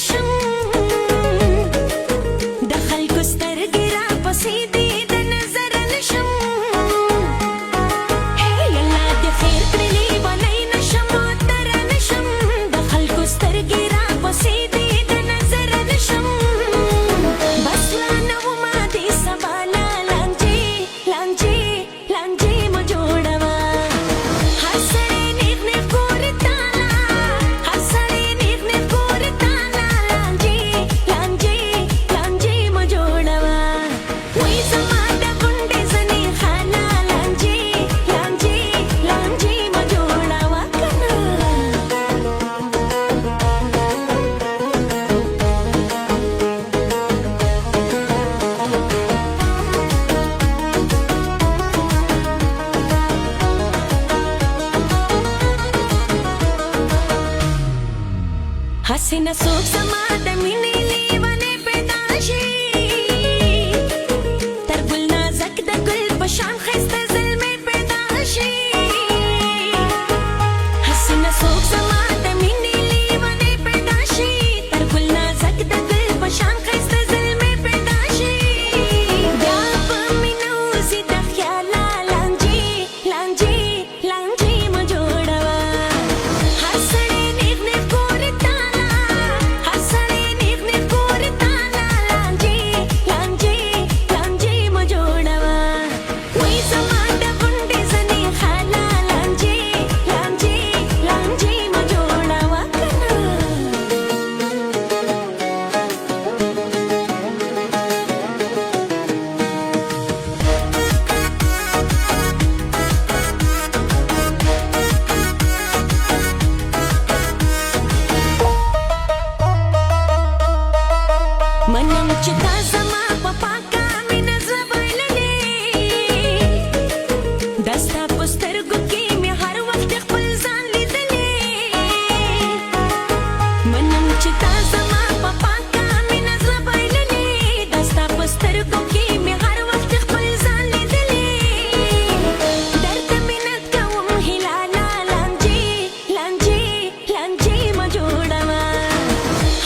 نشم د خلکو سترګې را پسې دي د نظر نشم الله دې خیر کړي لیونی نشم معطره نشم د خلکو سترګې را پسې دي د نظر نشم بس رانه وما دې سبا لانجې لانجې لانجې مه جوړوه هر سړی نیغ نیغ ګوري تاله هر سړی نیغ نیغ ګوري تاله لانجې لانجې لانجې مه جوړوه وایي زما د غونډې ځنې خاله لانجې لانجې لانجې مه جوړوه که نه هسې نه څوک زما د مینې لیونی پیدا شي تر ګل نازک د ګل په شان ښایسته زلمې پیدا شي هسې نه څوک زما د مینې لیونی پیدا شي تر ګل نازک د ګل په شان ښایسته زلمې پیدا شي بیا په مینه وځي د خیاله لانجې لانجې لانجې مه جوړوه هر سړی نیغ نیغ ګوري تاله هر سړی نیغ نیغ ګوري تاله لانجې لانجې لانجې مه جوړوه وایي زما د غونډې ځنې خاله لانجې لانجې لانجې مه جوړوه که نه منم چې تا زما په پاکه مینه زړه بایللی دا ستا په سترګو کې مې هر وخت خپل ځان لیدلی منم چې تا زما په پاکه مینه زړه بایللی دا ستا په سترګو کې مې هر وخت خپل ځان لیدلی درته منت کوم هلاله لانجې لانجې لانجې مه جوړوه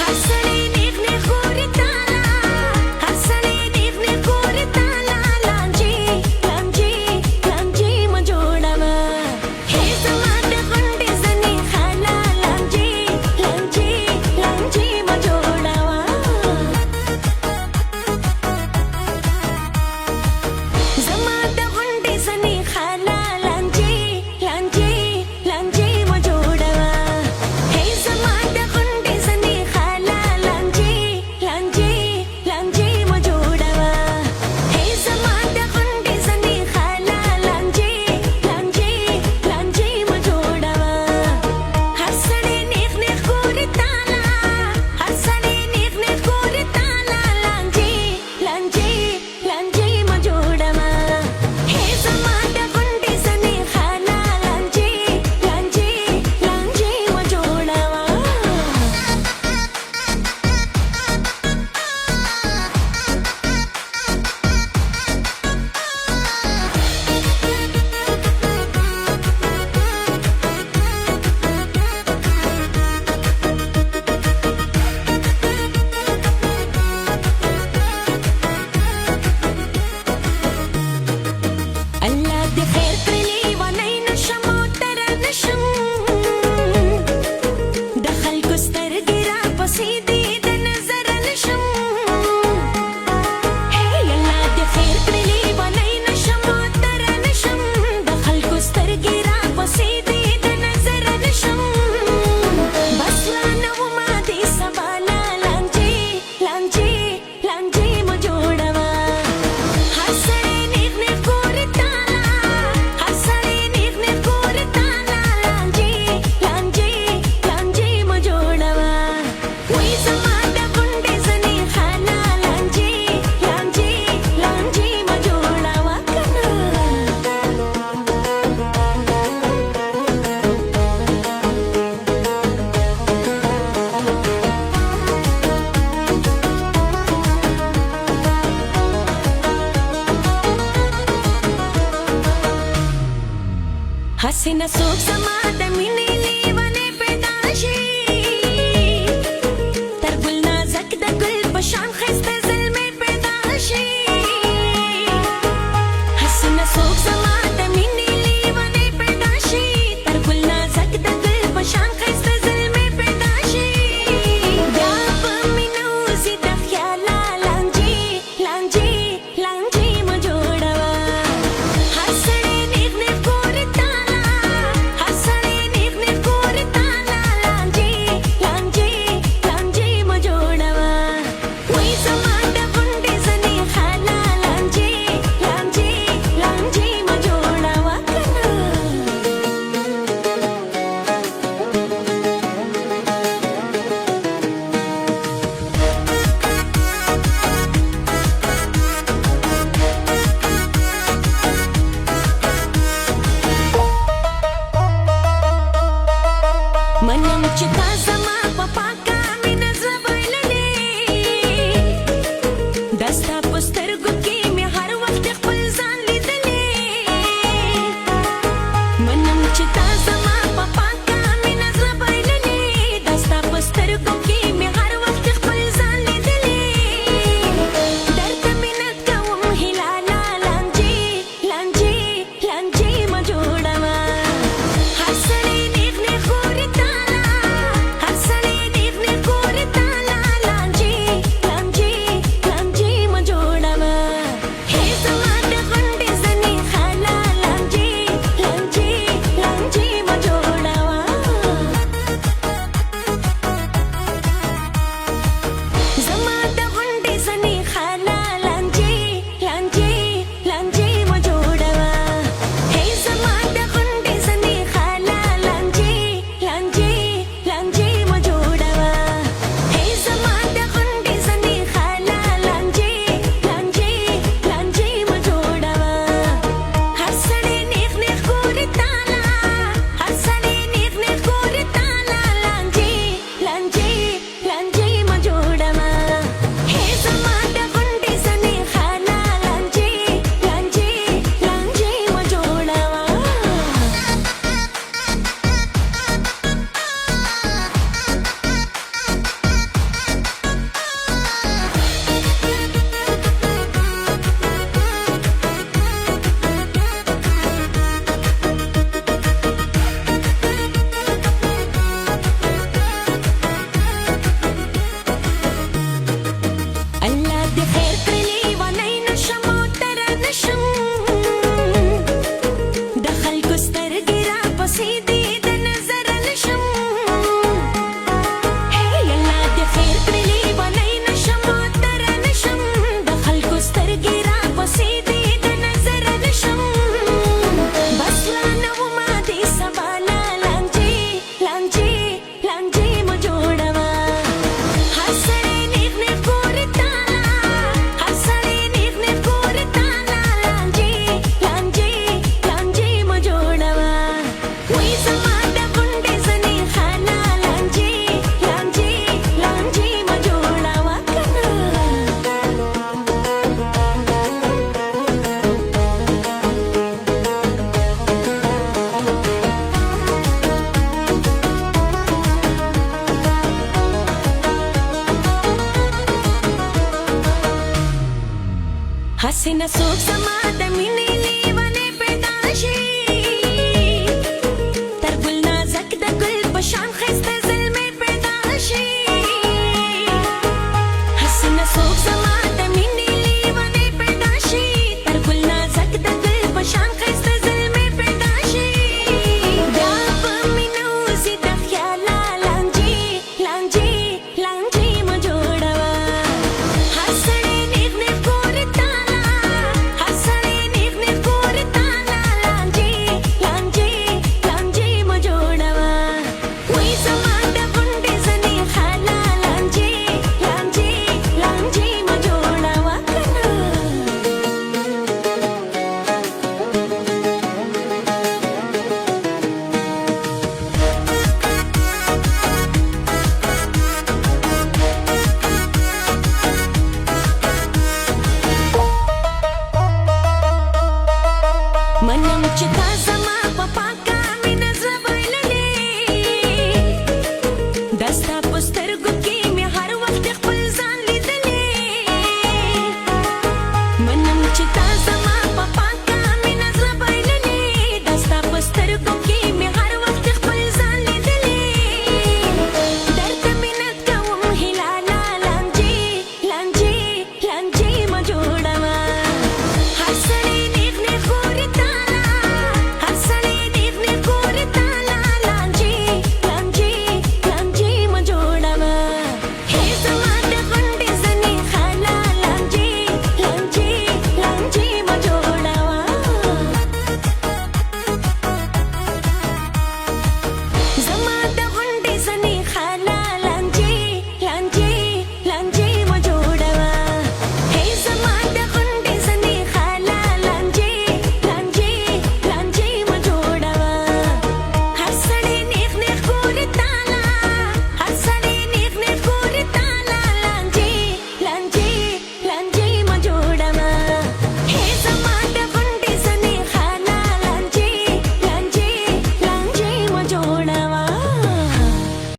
هر سړی نیغ نیغ ګوري تاله هر سړی نیغ نیغ ګوري تاله لانجې لانجې لانجې مه جوړوه هې زما د غونډې ځنې خاله لانجې لانجې لانجې مه جوړوه زما د غونډې ځنې خاله لانجې لانجې لانجې مه جوړوه هې زما د غونډې ځنې خاله لانجې لانجې لانجې مه جوړوه هې زما د غونډې ځنې خاله لانجې لانجې لانجې مه جوړوه هر سړی نیغ نیغ ګوري تاله هر سړی نیغ نیغ ګوري تاله لانجې لانجې لانجې مه جوړوه هې زما د غونډې ځنې خاله لانجې لانجې لانجې مه جوړوه الله دې خیر کړي لیونی نشم معطره نشم د خلکو سترګې را پسې دي د نظر نشم الله دې خیر کړي لیونی نشم معطره نشم د خلکو سترګې را پسې دي د نظر نشم بس رانه وما دې سبا لانجې لانجې لانجې مه جوړوه هر سړی نیغ نیغ ګوري تاله هر سړی نیغ نیغ ګوري تاله لانجې لانجې لانجې مه جوړوه وایي زما د غونډې ځنې خاله لانجې لانجې لانجې مه جوړوه که نه هسې نه څوک زما د مینې لیونی پیدا شي تر ګل منم چې تا زما په پاکه مینه زړه بایللی دا ستا په سترګو کې مې هر وخت خپل ځان لیدلی منم چې تا زما په پاکه مینه زړه بایللی دا ستا په سترګو کې مې هر وخت خپل ځان لیدلی درته منت کوم هلاله لانجې لانجې لانجې مه جوړوه هر سړی نیغ نیغ ګوري تاله هر سړی نیغ نیغ ګوري تاله لانجې لانجې لانجې مه جوړوه هې زما د غونډې زنې خاله لانجې لانجې لانجې مه جوړوه زما د غونډې زنې خاله لانجې لانجې لانجې مه جوړوه هې زما د غونډې زنې خاله لانجې لانجې لانجې مه جوړوه هې زما د غونډې زنې خاله لانجې لانجې لانجې مه جوړوه هر سړی نیغ نیغ ګوري تاله هر سړی نیغ نیغ ګوري تاله لانجې لانجې لانجې مه جوړوه هې زما د غونډې زنې خاله لانجې لانجې لانجې مه جوړوه الله دې خیر کړي لیونی نشم او تره نشم د خلکو سترګې راپسې دي د نظر نشم هی الله دې خیر کړي لیونی نشم او تره نشم د خلکو سترګې راپسې دي د نظر نشم بس لا نه ومه دې سبا لا لانجې لانجې لانجې مه جوړوه هر سړی نیغ نیغ ګوري تاله هر سړی نیغ نیغ ګوري تاله لانجې لانجې لانجې مه جوړوه وای زما د غونډې زنې خاله لانجې لانجې لانجې مه جوړوه کنه هسې نه څوک زما د مینې لیونی پیدا شي تر ګل نازک د ګل په شان ښایسته زلمې پیدا شي هسې نه څوک زما د مینې لیونی پیدا شي تر ګل نازک د ګل په شان ښایسته زلمې پیدا شي بیا په مینه وځي د خیاله لانجې لانجې لانجې مه جوړوه هر سړی نیغ نیغ ګوري تاله هر سړی نیغ نیغ ګوري تاله لانجې لانجې لانجې مه جوړوه وای زما د غونډې زنې خاله لانجې لانجې لانجې مه جوړوه کنه منم چې تا زما په پاکه مینه زړه بایللی دا